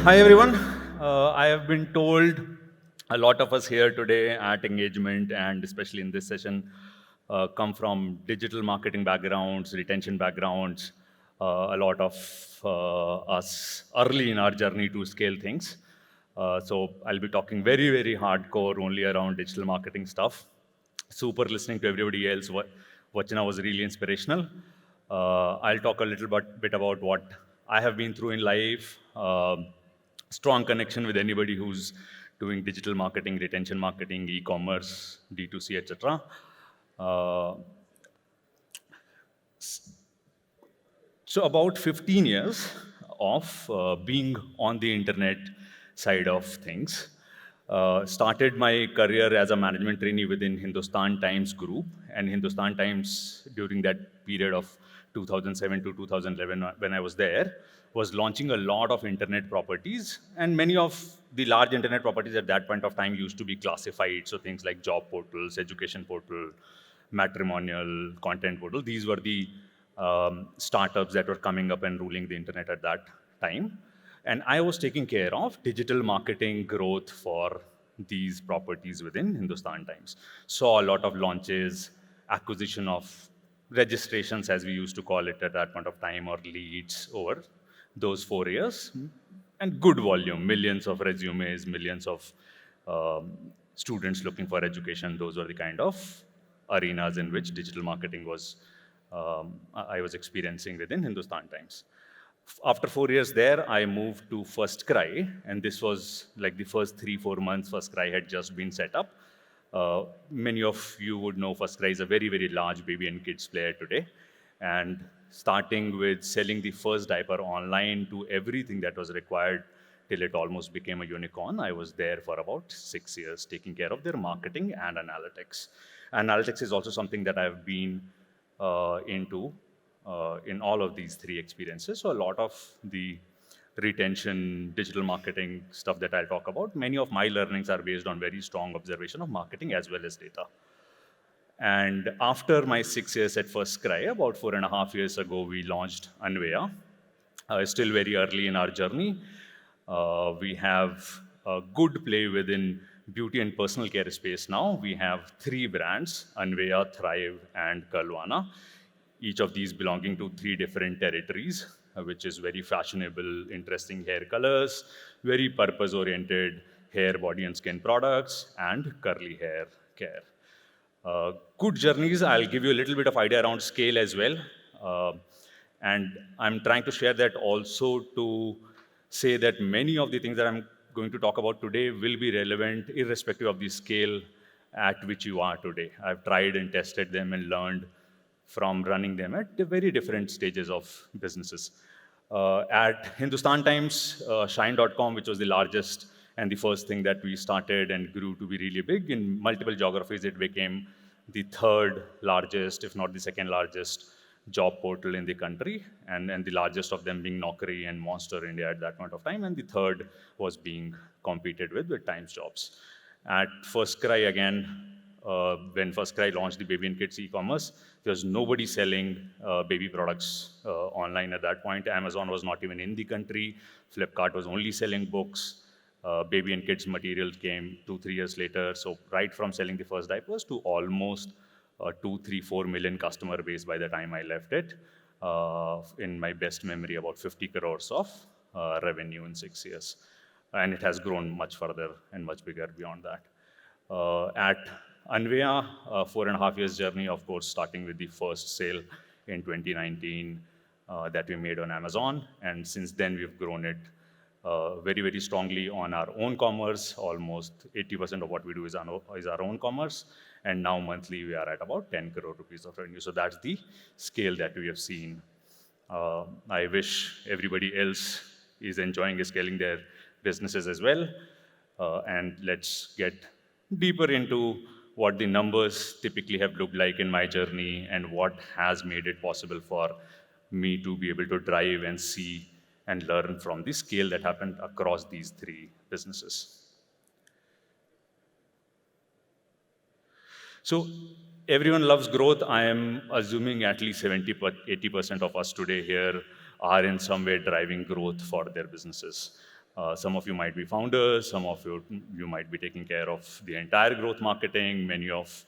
Hi everyone. I have been told a lot of us here today at engagement and especially in this session come from digital marketing backgrounds, retention backgrounds, a lot of us early in our journey to scale things. So I'll be talking very, very hardcore only around digital marketing stuff. Super listening to everybody else. What Vachana was really inspirational. I'll talk a little bit about what I have been through in life. Strong connection with anybody who's doing digital marketing, retention marketing, e-commerce, D2C, etc. Uh, so about 15 years of being on the internet side of things. Started my career as a management trainee within Hindustan Times Group, and Hindustan Times during that period of 2007 to 2011 when I was there was launching a lot of internet properties, and many of the large internet properties at that point of time used to be classified, so things like job portals, education portal, matrimonial, content portal. These were the startups that were coming up and ruling the internet at that time. And I was taking care of digital marketing growth for these properties within Hindustan Times. Saw a lot of launches, acquisition of registrations, as we used to call it at that point of time, or leads over those 4 years, and good volume, millions of resumes, millions of students looking for education. Those were the kind of arenas in which digital marketing was, I was experiencing within Hindustan Times. After 4 years there, I moved to First Cry, and this was like the first 3-4 months First Cry had just been set up. Many of you would know First Cry is a very, very large baby and kids player today. And starting with selling the first diaper online to everything that was required till it almost became a unicorn, I was there for about 6 years, taking care of their marketing and analytics. Analytics is also something that I've been into in all of these three experiences. So a lot of the retention, digital marketing stuff that I'll talk about, many of my learnings are based on very strong observation of marketing as well as data. And after my 6 years at First Cry, about 4.5 years ago, we launched Anveya. Still very early in our journey. We have a good play within beauty and personal care space now. We have 3 brands, Anveya, Thrive, and Kalwana. Each of these belonging to 3 different territories, which is very fashionable, interesting hair colors, very purpose-oriented hair, body, and skin products, and curly hair care. Good journeys. I'll give you a little bit of idea around scale as well. And I'm trying to share that also to say that many of the things that I'm going to talk about today will be relevant irrespective of the scale at which you are today. I've tried and tested them and learned from running them at very different stages of businesses. At Hindustan Times, Shine.com, which was the largest and the first thing that we started and grew to be really big. In multiple geographies, it became the 3rd largest, if not the 2nd largest job portal in the country, and the largest of them being Naukri and Monster India at that point of time, and the 3rd was being competed with Times Jobs. At First Cry, again, when First Cry launched the baby and kids e-commerce, there was nobody selling baby products online at that point. Amazon was not even in the country. Flipkart was only selling books. Baby and kids material came 2-3 years later. So right from selling the first diapers to almost 2-3-4 million customer base by the time I left it. In my best memory, about 50 crores of revenue in 6 years. And it has grown much further and much bigger beyond that. At Anveya, 4.5 years journey, of course, starting with the first sale in 2019 that we made on Amazon. And since then, we've grown it very, very strongly on our own commerce. Almost 80% of what we do is our own commerce. And now monthly, we are at about 10 crore rupees of revenue. So that's the scale that we have seen. I wish everybody else is enjoying scaling their businesses as well. And let's get deeper into what the numbers typically have looked like in my journey and what has made it possible for me to be able to drive and see and learn from the scale that happened across these 3 businesses. So everyone loves growth. I am assuming at least 70-80% of us today here are in some way driving growth for their businesses. Some of you might be founders, some of you might be taking care of the entire growth marketing. Many of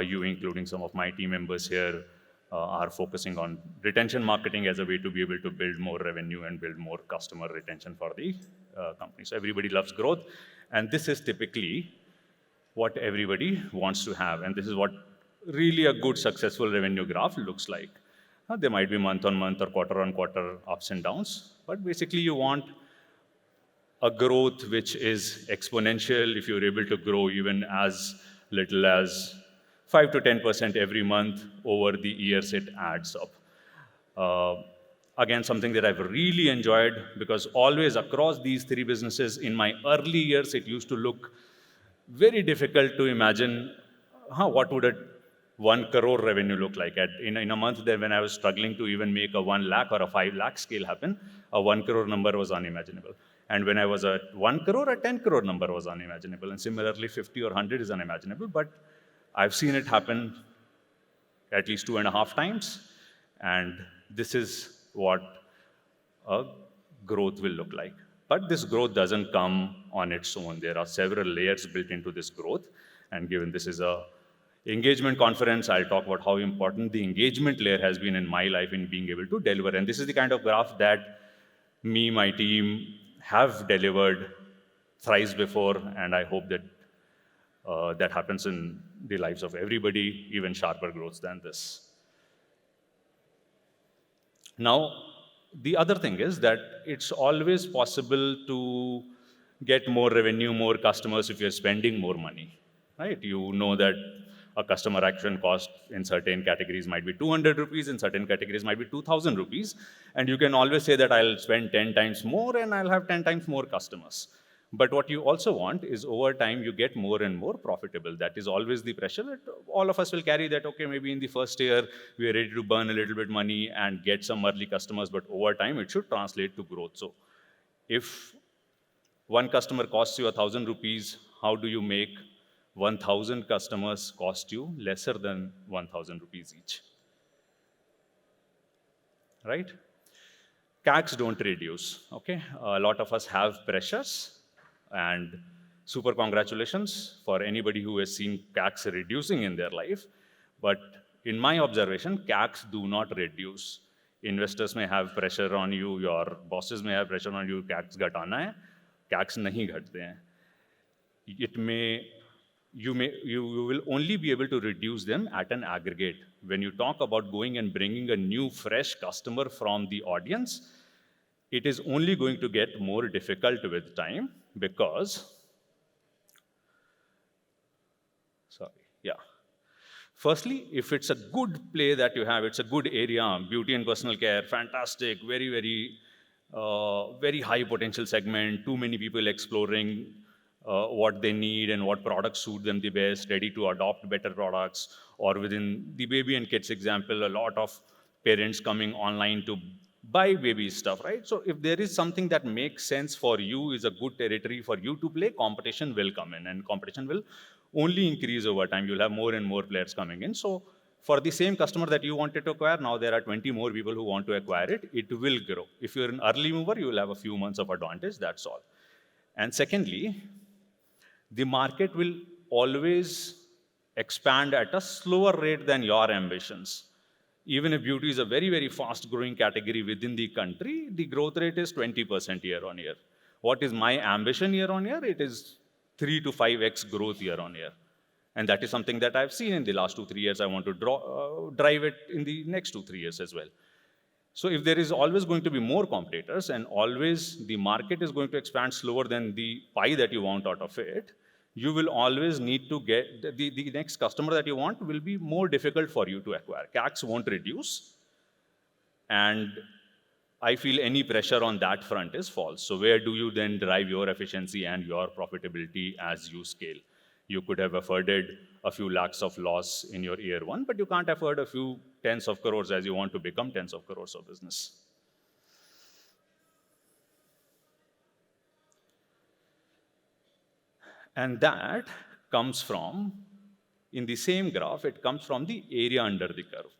you, including some of my team members here, are focusing on retention marketing as a way to be able to build more revenue and build more customer retention for the company. So everybody loves growth, and this is typically what everybody wants to have, and this is what really a good successful revenue graph looks like. There might be month on month or quarter on quarter ups and downs, but basically you want a growth which is exponential. If you're able to grow even as little as 5 to 10% every month over the years, it adds up. Again, something that I've really enjoyed, because always across these three businesses in my early years, it used to look very difficult to imagine what would a 1 crore revenue look like. In a month there, when I was struggling to even make a 1 lakh or a 5 lakh scale happen, a 1 crore number was unimaginable. And when I was at 1 crore, a 10 crore number was unimaginable. And similarly, 50 or 100 is unimaginable. But I've seen it happen at least 2.5 times. And this is what a growth will look like. But this growth doesn't come on its own. There are several layers built into this growth. And given this is a engagement conference, I'll talk about how important the engagement layer has been in my life in being able to deliver. And this is the kind of graph that me, my team have delivered thrice before, and I hope that that happens in the lives of everybody, even sharper growths than this. Now, the other thing is that it's always possible to get more revenue, more customers if you're spending more money, right? You know that a customer acquisition cost in certain categories might be 200 rupees, in certain categories might be 2,000 rupees. And you can always say that I'll spend 10 times more and I'll have 10 times more customers. But what you also want is over time, you get more and more profitable. That is always the pressure that all of us will carry, that, okay, maybe in the first year, we are ready to burn a little bit money and get some early customers, but over time, it should translate to growth. So if one customer costs you 1,000 rupees, how do you make 1,000 customers cost you lesser than 1,000 rupees each, right? CACs don't reduce, okay? A lot of us have pressures, and super congratulations for anybody who has seen CACs reducing in their life. But in my observation, CACs do not reduce. Investors may have pressure on you, your bosses may have pressure on you, CACs घटाना है, CACs नहीं घटते हैं. You will only be able to reduce them at an aggregate. When you talk about going and bringing a new, fresh customer from the audience, it is only going to get more difficult with time because, firstly, if it's a good play that you have, it's a good area, beauty and personal care, fantastic, very, very high potential segment, too many people exploring what they need and what products suit them the best, ready to adopt better products. Or within the baby and kids example, a lot of parents coming online to buy baby stuff, right? So if there is something that makes sense for you, is a good territory for you to play, competition will come in, and competition will only increase over time. You'll have more and more players coming in. So for the same customer that you wanted to acquire, now there are 20 more people who want to acquire it. It will grow. If you're an early mover, you will have a few months of advantage, that's all. And secondly, the market will always expand at a slower rate than your ambitions. Even if beauty is a very, very fast growing category within the country, the growth rate is 20% year on year. What is my ambition year on year? It is 3 to 5x growth year on year. And that is something that I've seen in the last 2-3 years. I want to drive it in the next 2-3 years as well. So if there is always going to be more competitors and always the market is going to expand slower than the pie that you want out of it, you will always need to get the next customer that you want will be more difficult for you to acquire. CACs won't reduce, and I feel any pressure on that front is false. So where do you then drive your efficiency and your profitability as you scale? You could have afforded a few lakhs of loss in your year one, but you can't afford a few tens of crores as you want to become tens of crores of business. And that comes from, in the same graph, it comes from the area under the curve.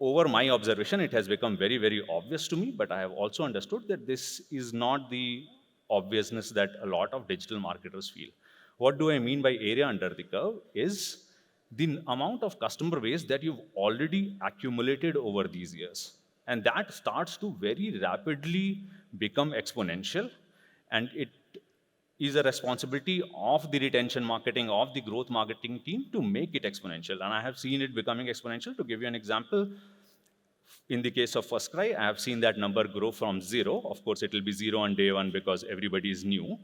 over my observation, it has become very, very obvious to me, but I have also understood that this is not the obviousness that a lot of digital marketers feel. What do I mean by area under the curve is the amount of customer base that you've already accumulated over these years. And that starts to very rapidly become exponential. And it is a responsibility of the retention marketing, of the growth marketing team to make it exponential. And I have seen it becoming exponential. To give you an example, in the case of FirstCry, I have seen that number grow from 0. Of course, it will be 0 on day 1 because everybody is new.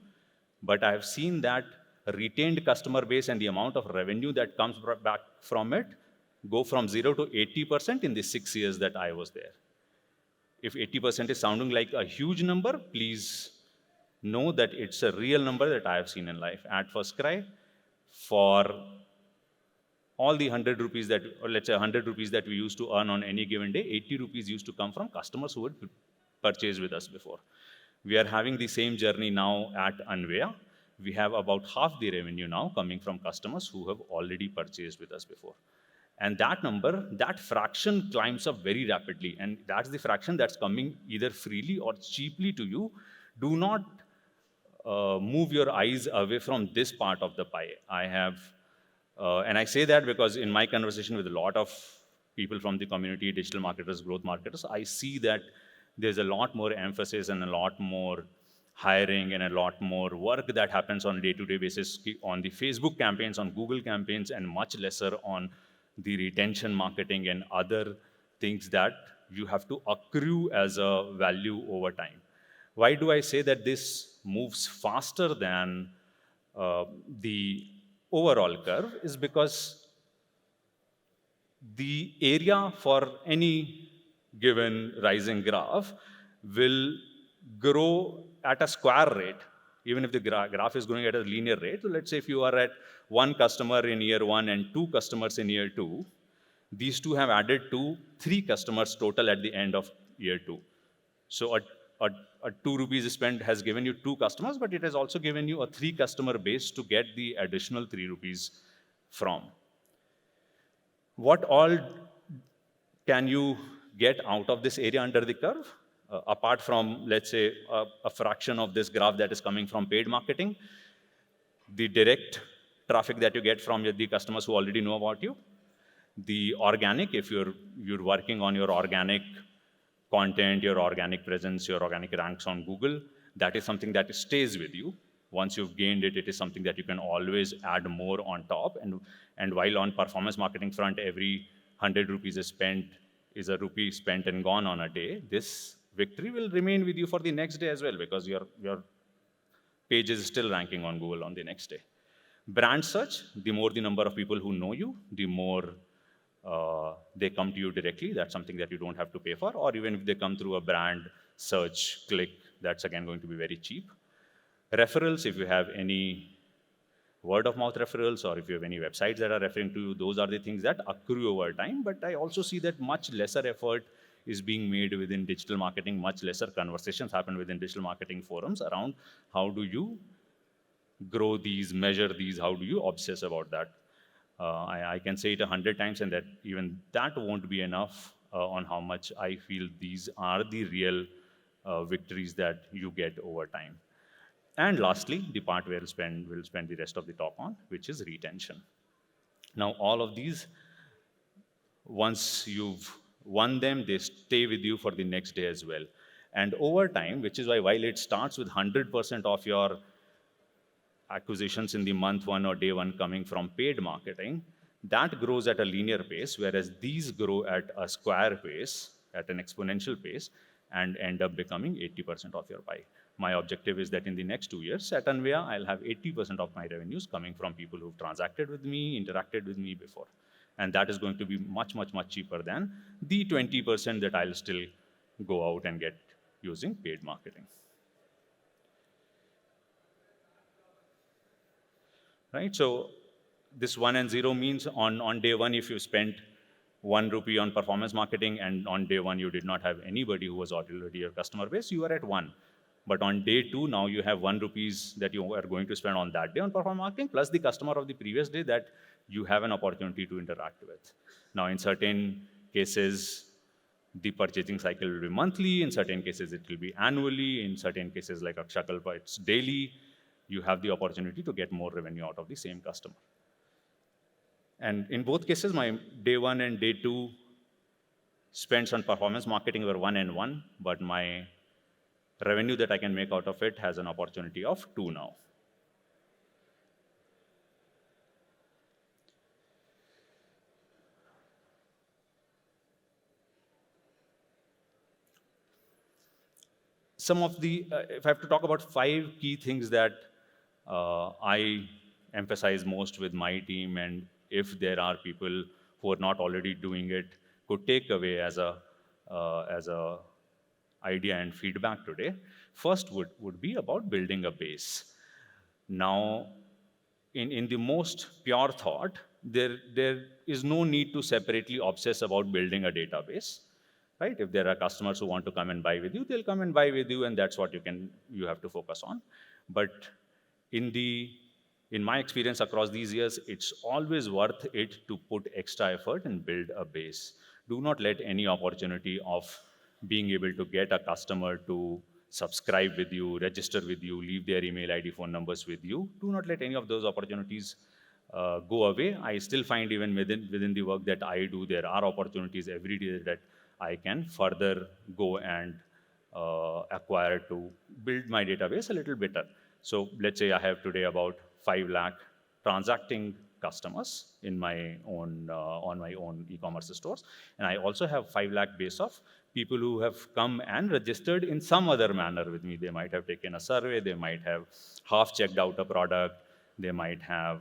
But I have seen that retained customer base and the amount of revenue that comes back from it go from 0 to 80% in the 6 years that I was there. If 80% is sounding like a huge number, please know that it's a real number that I have seen in life. At FirstCry, for all the 100 rupees that, or let's say 100 rupees that we used to earn on any given day, 80 rupees used to come from customers who would purchase with us before. We are having the same journey now at Anveya. We have about half the revenue now coming from customers who have already purchased with us before. And that number, that fraction climbs up very rapidly. And that's the fraction that's coming either freely or cheaply to you. Do not move your eyes away from this part of the pie. I have, and I say that because in my conversation with a lot of people from the community, digital marketers, growth marketers, I see that there's a lot more emphasis and a lot more hiring and a lot more work that happens on a day-to-day basis on the Facebook campaigns, on Google campaigns, and much lesser on the retention marketing and other things that you have to accrue as a value over time. Why do I say that this moves faster than the overall curve is because the area for any given rising graph will grow at a square rate, even if the graph is growing at a linear rate. So let's say if you are at 1 customer in year 1 and 2 customers in year 2, these two have added to 3 customers total at the end of year 2. So a 2 rupees spent has given you 2 customers, but it has also given you a 3 customer base to get the additional 3 rupees from. What all can you get out of this area under the curve? Apart from, let's say, a fraction of this graph that is coming from paid marketing, the direct traffic that you get from the customers who already know about you, the organic, if you're working on your organic content, your organic presence, your organic ranks on Google, that is something that stays with you. Once you've gained it, it is something that you can always add more on top. And while on performance marketing front, every 100 rupees is spent is a rupee spent and gone on a day, this victory will remain with you for the next day as well because your page is still ranking on Google on the next day. Brand search, the more the number of people who know you, the more they come to you directly. That's something that you don't have to pay for. Or even if they come through a brand search click, that's again going to be very cheap. Referrals, if you have any word of mouth referrals or if you have any websites that are referring to you, those are the things that accrue over time. But I also see that much lesser effort is being made within digital marketing, much lesser conversations happen within digital marketing forums around how do you grow these, measure these, how do you obsess about that. I can say it 100 times and that even that won't be enough on how much I feel these are the real victories that you get over time. And lastly, the part where we'll spend the rest of the talk on, which is retention. Now, all of these, once you've won them, they stay with you for the next day as well. And over time, which is why while it starts with 100% of your acquisitions in the month 1 or day 1 coming from paid marketing, that grows at a linear pace, whereas these grow at a square pace, at an exponential pace, and end up becoming 80% of your pie. My objective is that in the next 2 years at Anveya, I'll have 80% of my revenues coming from people who've transacted with me, interacted with me before. And that is going to be much, much, much cheaper than the 20% that I'll still go out and get using paid marketing. Right? So this 1 and 0 means on day 1, if you spent 1 rupee on performance marketing and on day 1 you did not have anybody who was already your customer base, you are at 1. But on day 2, now you have 1 rupees that you are going to spend on that day on performance marketing, plus the customer of the previous day that you have an opportunity to interact with. Now, in certain cases, the purchasing cycle will be monthly. In certain cases, it will be annually. In certain cases, like Akshakalpa, it's daily. You have the opportunity to get more revenue out of the same customer. And in both cases, my day one and day two spends on performance marketing were 1 and 1, but my revenue that I can make out of it has an opportunity of 2 now. Some of the, if I have to talk about 5 key things that I emphasize most with my team, and if there are people who are not already doing it, could take away as a idea and feedback today. First would be about building a base. Now, in the most pure thought, there is no need to separately obsess about building a database, right? If there are customers who want to come and buy with you, they'll come and buy with you, and that's what you have to focus on. But in my experience across these years, it's always worth it to put extra effort and build a base. Do not let any opportunity of being able to get a customer to subscribe with you, register with you, leave their email ID, phone numbers with you. Do not let any of those opportunities go away. I still find even within the work that I do, there are opportunities every day that I can further go and acquire to build my database a little better. So let's say I have today about 5 lakh transacting customers in my own on my own e-commerce stores, and I also have 5 lakh base of people who have come and registered in some other manner with me. They might have taken a survey, they might have half checked out a product, they might have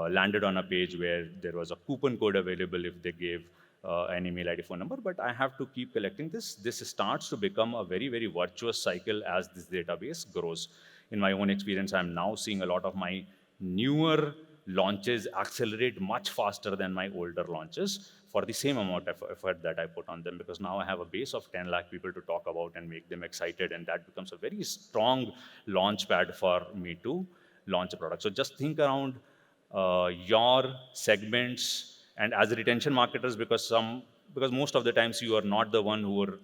landed on a page where there was a coupon code available if they gave an email ID, phone number. But I have to keep collecting this. This starts to become a very, very virtuous cycle as this database grows. In my own experience, I'm now seeing a lot of my newer launches accelerate much faster than my older launches for the same amount of effort that I put on them, because now I have a base of 10 lakh people to talk about and make them excited, and that becomes a very strong launch pad for me to launch a product. So just think around your segments, and as retention marketers, because most of the times you are not the one who are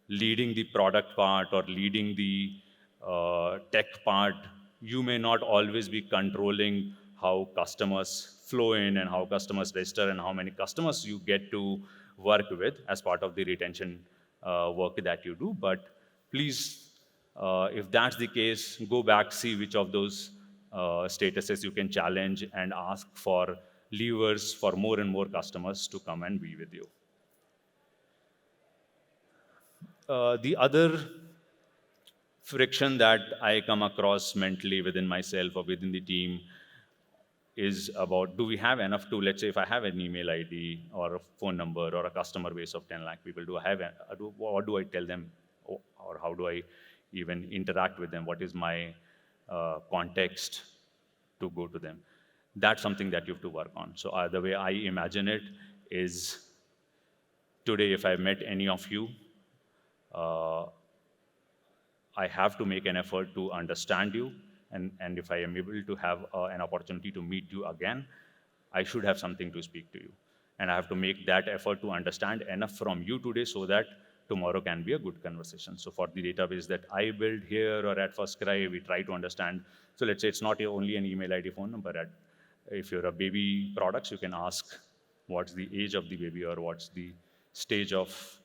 leading the product part or leading the tech part, you may not always be controlling how customers flow in and how customers register and how many customers you get to work with as part of the retention work that you do. But please, if that's the case, go back, see which of those statuses you can challenge, and ask for levers for more and more customers to come and be with you. The other friction that I come across mentally within myself or within the team is about, do we have enough to, let's say if I have an email ID or a phone number or a customer base of 10 lakh people, what do I tell them, or how do I even interact with them? What is my context to go to them? That's something that you have to work on. So the way I imagine it is, today if I met any of you, I have to make an effort to understand you, and if I am able to have an opportunity to meet you again, I should have something to speak to you. And I have to make that effort to understand enough from you today so that tomorrow can be a good conversation. So for the database that I build here or at FirstCry, we try to understand. So let's say it's not only an email ID, phone number. If you're a baby products, you can ask what's the age of the baby or what's the stage of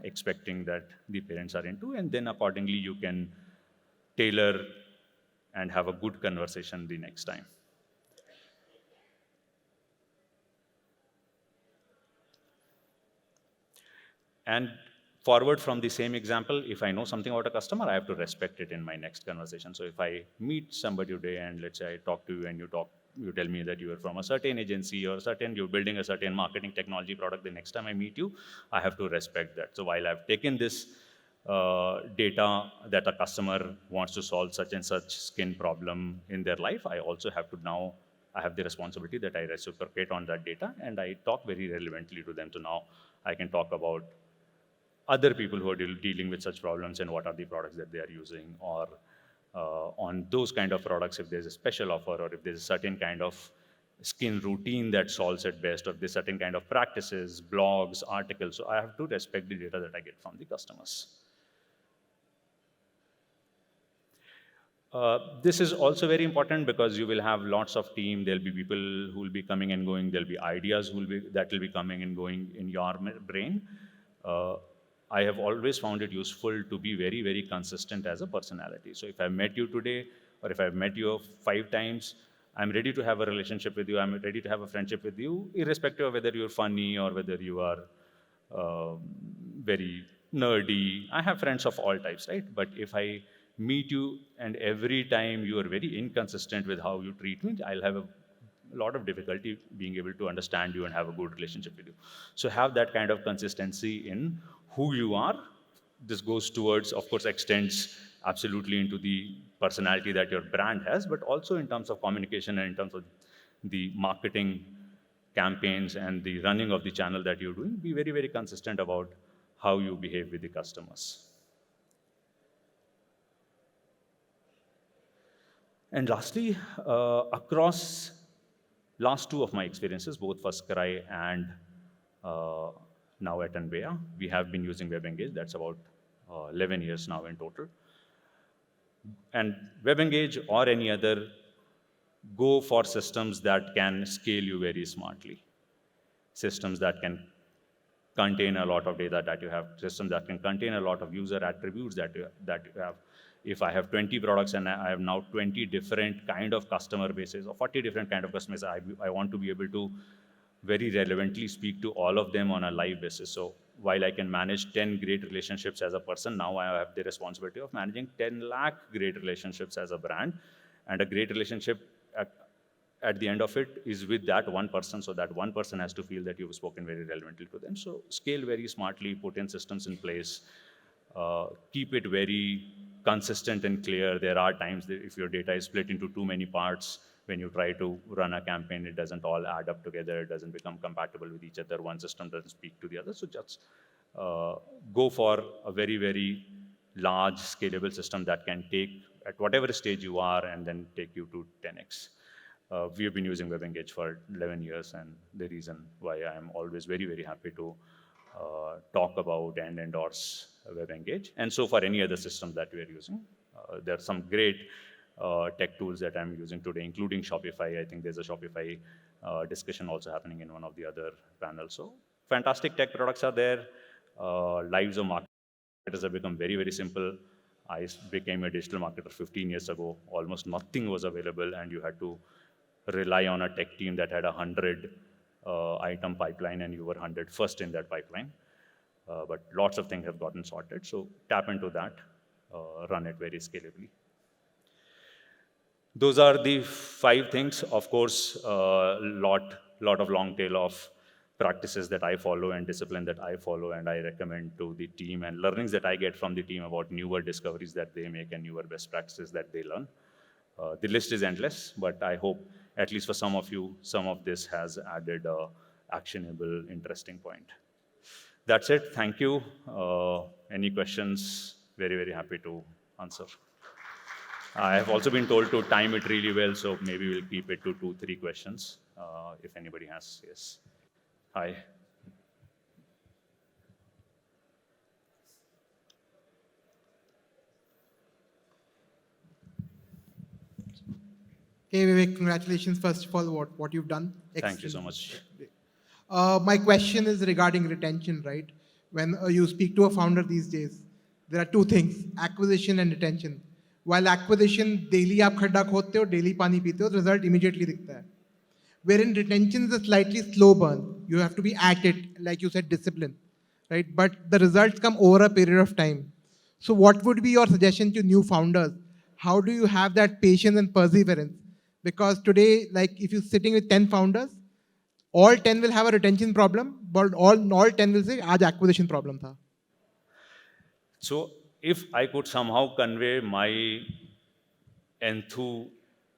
expecting that the parents are into, and then accordingly you can tailor and have a good conversation the next time. And forward from the same example, if I know something about a customer, I have to respect it in my next conversation. So if I meet somebody today and let's say I talk to you and you tell me that you are from a certain agency or you're building a certain marketing technology product, the next time I meet you, I have to respect that. So while I've taken this data that a customer wants to solve such and such skin problem in their life, I also have to now, I have the responsibility that I reciprocate on that data and I talk very relevantly to them. So now I can talk about other people who are dealing with such problems and what are the products that they are using, or on those kind of products, if there's a special offer or if there's a certain kind of skin routine that solves it best, or the certain kind of practices, blogs, articles. So I have to respect the data that I get from the customers. This is also very important because you will have lots of team. There'll be people who will be coming and going. There'll be ideas that will be coming and going in your brain. Uh, I have always found it useful to be very, very consistent as a personality. So if I met you today, or if I've met you 5 times, I'm ready to have a relationship with you. I'm ready to have a friendship with you, irrespective of whether you're funny or whether you are um very nerdy. I have friends of all types, right? But if I meet you and every time you are very inconsistent with how you treat me, I'll have a lot of difficulty being able to understand you and have a good relationship with you. So have that kind of consistency in who you are. This goes towards, of course, extends absolutely into the personality that your brand has, but also in terms of communication and in terms of the marketing campaigns and the running of the channel that you're doing. Be very, very consistent about how you behave with the customers. And lastly, across last two of my experiences, both for Sky and uh, now at Anveya, we have been using WebEngage. That's about 11 years now in total. And WebEngage or any other, go for systems that can scale you very smartly. Systems that can contain a lot of data that you have, systems that can contain a lot of user attributes that you have. If I have 20 products and I have now 20 different kind of customer bases or 40 different kind of customers, I want to be able to very relevantly speak to all of them on a live basis. So while I can manage 10 great relationships as a person, now I have the responsibility of managing 10 lakh great relationships as a brand. And a great relationship at the end of it is with that one person, so that one person has to feel that you've spoken very relevantly to them. So scale very smartly, put in systems in place, keep it very consistent and clear. There are times that if your data is split into too many parts, when you try to run a campaign, it doesn't all add up together, it doesn't become compatible with each other, one system doesn't speak to the other. So just uh, go for a very, very large scalable system that can take at whatever stage you are and then take you to 10x. We have been using WebEngage for 11 years, and the reason why I am always very, very happy to talk about and endorse WebEngage. And so for any other systems that we are using, there are some great tech tools that I'm using today, including Shopify. I think there's a Shopify discussion also happening in one of the other panels. So fantastic tech products are there. Lives of marketers have become very, very simple. I became a digital marketer 15 years ago. Almost nothing was available, and you had to rely on a tech team that had 100 item pipeline, and you were 100 first in that pipeline. But lots of things have gotten sorted. So tap into that, run it very scalably. Those are the 5 things. Of course, lot of long tail of practices that I follow and discipline that I follow and I recommend to the team, and learnings that I get from the team about newer discoveries that they make and newer best practices that they learn. The list is endless, but I hope at least for some of you, some of this has added a actionable, interesting point. That's it. Thank you. Any questions? Very, very happy to answer. I have also been told to time it really well, so maybe we'll keep it to 2, 3 questions if anybody has. Yes. Hi. Hey Vivek, congratulations first of all what you've done. Thank you so much. My question is regarding retention, right? When you speak to a founder these days, there are two things: acquisition and retention. While acquisition daily आप खड्डा खोदते हो, daily पानी पीते हो, result immediately दिखता है. Wherein retention is a slightly slow burn. You have to be at it, like you said, discipline, right? But the results come over a period of time. So what would be your suggestion to new founders? How do you have that patience and perseverance? Because today, like if you're sitting with 10 founders, all 10 will have a retention problem, but all 10 will say, आज acquisition problem था. So if I could somehow convey my enthu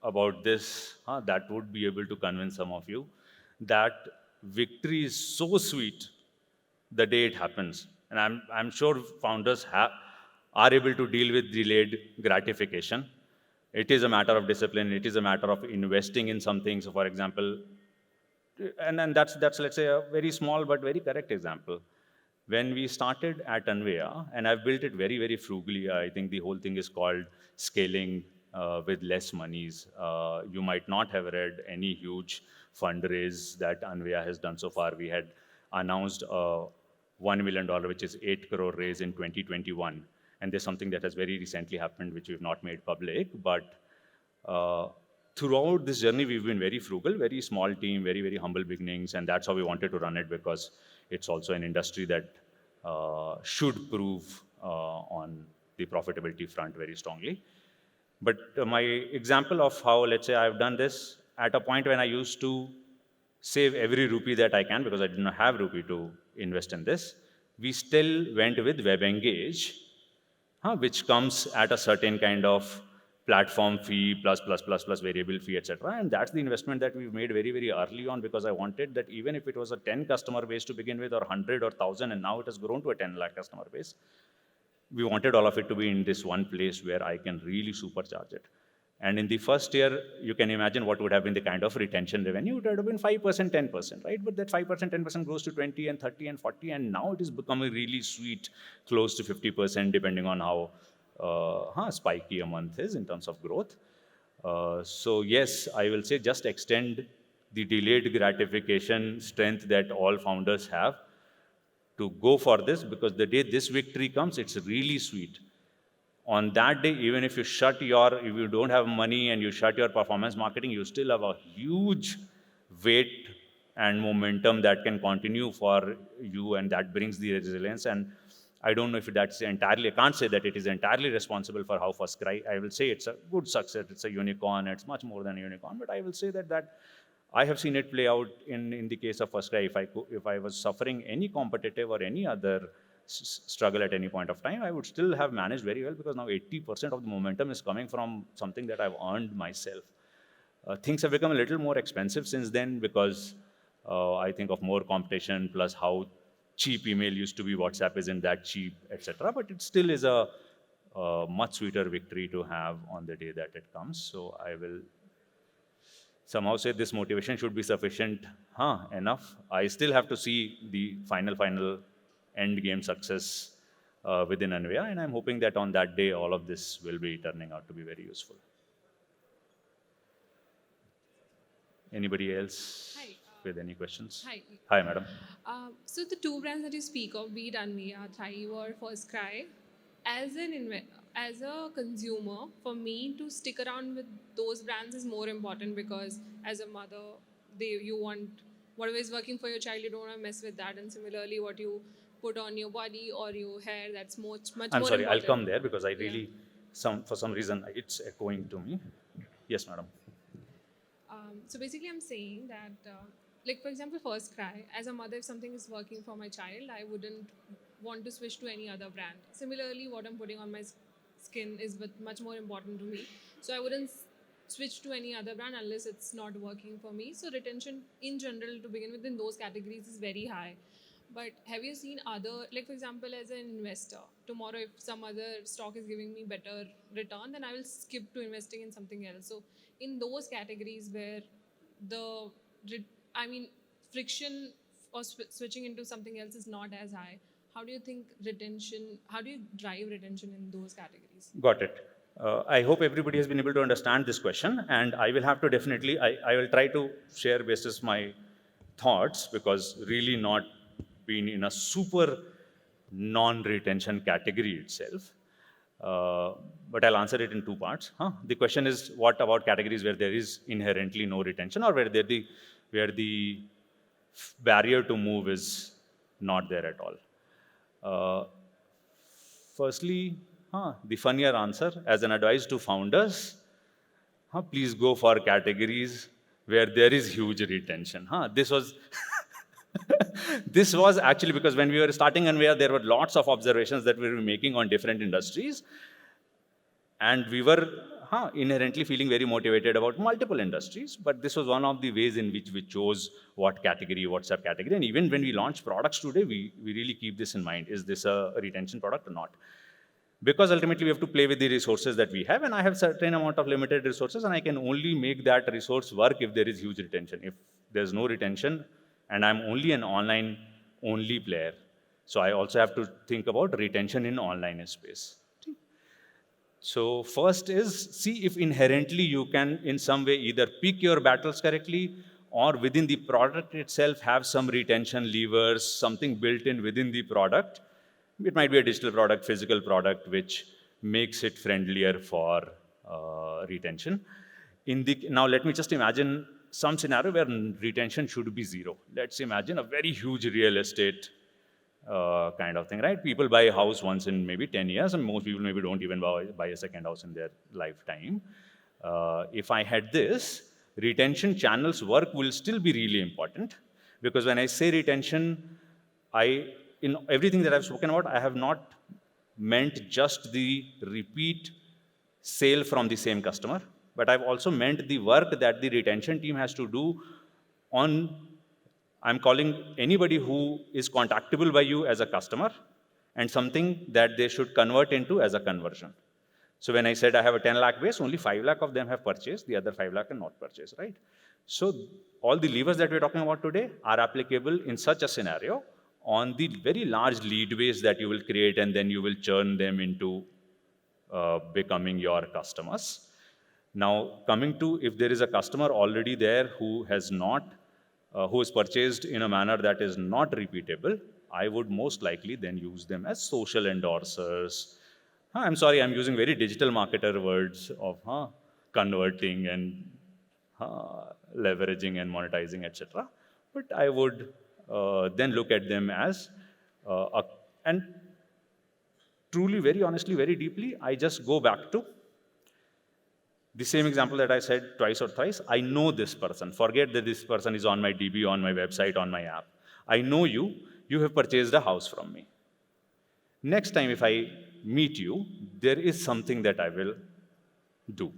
about this, that would be able to convince some of you that victory is so sweet the day it happens. And I'm sure founders are able to deal with delayed gratification. It is a matter of discipline. It is a matter of investing in some things. So for example, and that's let's say a very small but very correct example. When we started at Anveya, and I've built it very, very frugally, I think the whole thing is called scaling with less monies. You might not have read any huge fundraise that Anveya has done so far. We had announced a $1 million, which is 8 crore raise in 2021. And there's something that has very recently happened, which we've not made public, but uh, throughout this journey, we've been very frugal, very small team, very, very humble beginnings, and that's how we wanted to run it because it's also an industry that should prove on the profitability front very strongly. But my example of how, let's say, I've done this at a point when I used to save every rupee that I can because I did not have rupee to invest in this, we still went with Web Engage, which comes at a certain kind of platform fee plus variable fee, etc. And that's the investment that we've made very, very early on because I wanted that even if it was a 10 customer base to begin with or 100 or 1,000 and now it has grown to a 10 lakh customer base, we wanted all of it to be in this one place where I can really supercharge it. And in the first year, you can imagine what would have been the kind of retention revenue. It would have been 5%, 10%, right? But that 5%, 10% goes to 20 and 30 and 40, and now it is becoming really sweet, close to 50%, depending on how spiky a month is in terms of growth. So yes, I will say just extend the delayed gratification strength that all founders have to go for this because the day this victory comes, it's really sweet. On that day, even if if you don't have money and you shut your performance marketing, you still have a huge weight and momentum that can continue for you, and that brings the resilience. And I don't know if that's entirely, I can't say that it is entirely responsible for how First Cry. I will say it's a good success. It's a unicorn. It's much more than a unicorn, but I will say that I have seen it play out in the case of First Cry. If I was suffering any competitive or any other struggle at any point of time, I would still have managed very well because now 80% of the momentum is coming from something that I've earned myself. Things have become a little more expensive since then because I think of more competition plus how cheap email used to be, WhatsApp isn't that cheap, etc. But it still is a much sweeter victory to have on the day that it comes. So I will somehow say this motivation should be sufficient enough. I still have to see the final end game success within Anveya, and I'm hoping that on that day, all of this will be turning out to be very useful. Anybody else Hi. with any questions? Hi. Hi, madam. So the two brands that you speak of, be it Anveya, Thrive, or First Cry, as a consumer, for me to stick around with those brands is more important because as a mother, you want whatever is working for your child, you don't want to mess with that. And similarly, what you put on your body or your hair, that's much I'm more sorry, I'll important. come there because I Yeah. really, for some reason, it's echoing to me. Yes, madam. So basically, I'm saying that, like for example, First Cry, as a mother, if something is working for my child, I wouldn't want to switch to any other brand. Similarly, what I'm putting on my skin is much more important to me. So I wouldn't switch to any other brand unless it's not working for me. So retention in general, to begin with, in those categories is very high. But have you seen other, like for example, as an investor, tomorrow if some other stock is giving me better return, then I will skip to investing in something else. So in those categories where the, I mean, friction or switching into something else is not as high, how do you think retention, how do you drive retention in those categories? Got it. I hope everybody has been able to understand this question, and I will have to definitely, I will try to share basis my thoughts because really not being in a super non-retention category itself. But I'll answer it in two parts. The question is, what about categories where there is inherently no retention or where the barrier to move is not there at all? Uh, Firstly, the funnier answer as an advice to founders, please go for categories where there is huge retention. This was this was actually because when we were starting Anveya, there were lots of observations that we were making on different industries, and we were inherently feeling very motivated about multiple industries. But this was one of the ways in which we chose what category, WhatsApp category, and even when we launch products today, we really keep this in mind: is this a retention product or not? Because ultimately we have to play with the resources that we have, and I have certain amount of limited resources, and I can only make that resource work if there is huge retention. If there's no retention and I'm only an online only player, so I also have to think about retention in online space. So first is see if inherently you can in some way either pick your battles correctly, or within the product itself have some retention levers, something built in within the product. It might be a digital product, physical product, which makes it friendlier for retention. Now let me just imagine some scenario where retention should be zero. Let's imagine a very huge real estate kind of thing, right? People buy a house once in maybe 10 years, and most people maybe don't even buy a second house in their lifetime. If I had this, retention channels work will still be really important, because when I say retention, in everything that I've spoken about, I have not meant just the repeat sale from the same customer, but I've also meant the work that the retention team has to do on, I'm calling anybody who is contactable by you as a customer, and something that they should convert into as a conversion. So when I said I have a 10 lakh base, only 5 lakh of them have purchased, the other 5 lakh are not purchased, right? So all the levers that we're talking about today are applicable in such a scenario on the very large lead base that you will create, and then you will churn them into becoming your customers. Now, coming to if there is a customer already there who has purchased in a manner that is not repeatable, I would most likely then use them as social endorsers. I'm sorry, I'm using very digital marketer words of converting and leveraging and monetizing, etc. But I would then look at them as and truly, very honestly, very deeply, I just go back to the same example that I said twice or thrice. I know this person. Forget that this person is on my DB, on my website, on my app. I know you. You have purchased a house from me. Next time if I meet you, there is something that I will do.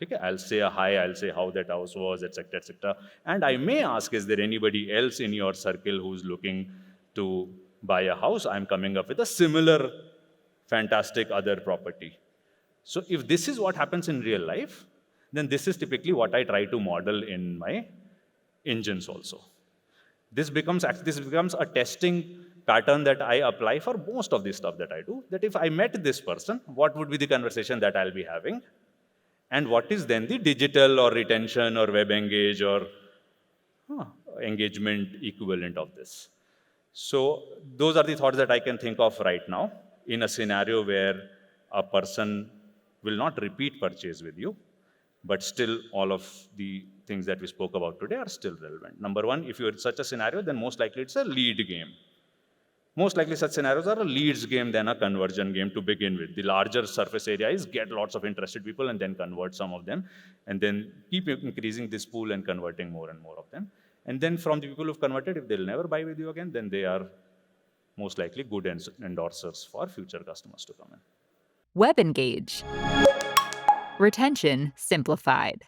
Okay? I'll say a hi, I'll say how that house was, etc., etc. And I may ask, is there anybody else in your circle who's looking to buy a house? I'm coming up with a similar fantastic other property. So if this is what happens in real life, then this is typically what I try to model in my engines also. This becomes a testing pattern that I apply for most of the stuff that I do, that if I met this person, what would be the conversation that I'll be having? And what is then the digital or retention or web engage or engagement equivalent of this? So those are the thoughts that I can think of right now in a scenario where a person will not repeat purchase with you, but still all of the things that we spoke about today are still relevant. Number one, if you're in such a scenario, then most likely it's a lead game. Most likely such scenarios are a leads game than a conversion game to begin with. The larger surface area is get lots of interested people and then convert some of them, and then keep increasing this pool and converting more and more of them. And then from the people who've converted, if they'll never buy with you again, then they are most likely good endorsers for future customers to come in. Web Engage. Retention simplified.